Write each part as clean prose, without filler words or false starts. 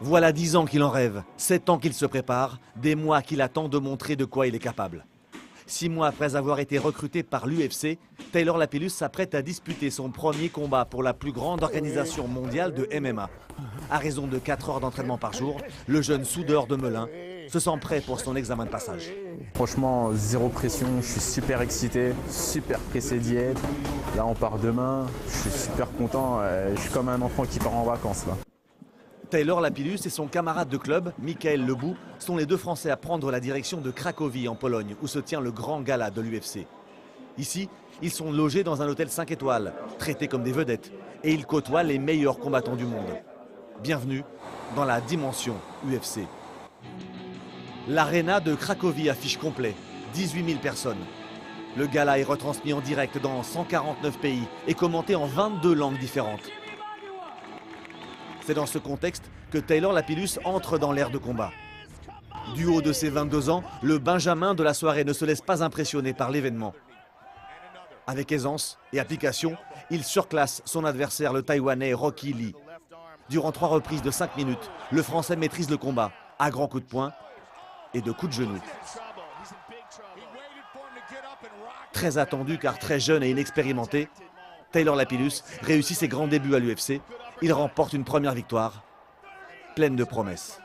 Voilà 10 ans qu'il en rêve, 7 ans qu'il se prépare, des mois qu'il attend de montrer de quoi il est capable. 6 mois après avoir été recruté par l'UFC, Taylor Lapillus s'apprête à disputer son premier combat pour la plus grande organisation mondiale de MMA. À raison de 4 heures d'entraînement par jour, le jeune soudeur de Melun se sent prêt pour son examen de passage. Franchement, zéro pression, je suis super excité, super pressé d'y être. Là, on part demain, je suis super content, je suis comme un enfant qui part en vacances là. Taylor Lapillus et son camarade de club, Michael Lebou, sont les deux Français à prendre la direction de Cracovie en Pologne, où se tient le grand gala de l'UFC. Ici, ils sont logés dans un hôtel 5 étoiles, traités comme des vedettes, et ils côtoient les meilleurs combattants du monde. Bienvenue dans la dimension UFC. L'aréna de Cracovie affiche complet, 18 000 personnes. Le gala est retransmis en direct dans 149 pays et commenté en 22 langues différentes. C'est dans ce contexte que Taylor Lapillus entre dans l'ère de combat. Du haut de ses 22 ans, le Benjamin de la soirée ne se laisse pas impressionner par l'événement. Avec aisance et application, il surclasse son adversaire, le Taïwanais Rocky Lee. Durant 3 reprises de 5 minutes, le Français maîtrise le combat à grands coups de poing et de coups de genoux. Très attendu car très jeune et inexpérimenté, Taylor Lapillus réussit ses grands débuts à l'UFC. Il remporte une première victoire, pleine de promesses.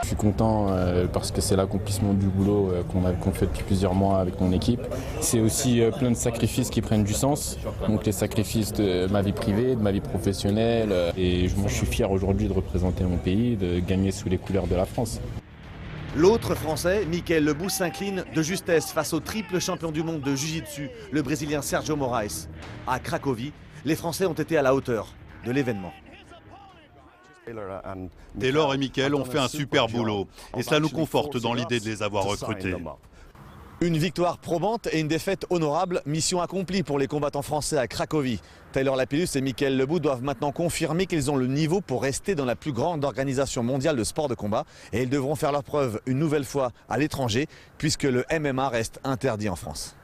Je suis content parce que c'est l'accomplissement du boulot qu'on fait depuis plusieurs mois avec mon équipe. C'est aussi plein de sacrifices qui prennent du sens. Donc les sacrifices de ma vie privée, de ma vie professionnelle. Et moi, je suis fier aujourd'hui de représenter mon pays, de gagner sous les couleurs de la France. L'autre Français, Michael Lebou, s'incline de justesse face au triple champion du monde de Jiu-Jitsu, le Brésilien Sergio Moraes. À Cracovie, les Français ont été à la hauteur de l'événement. Taylor et Michael ont fait un super boulot et cela nous conforte dans l'idée de les avoir recrutés. Une victoire probante et une défaite honorable, mission accomplie pour les combattants français à Cracovie. Taylor Lapillus et Michael Lebou doivent maintenant confirmer qu'ils ont le niveau pour rester dans la plus grande organisation mondiale de sport de combat. Et ils devront faire leur preuve une nouvelle fois à l'étranger, puisque le MMA reste interdit en France.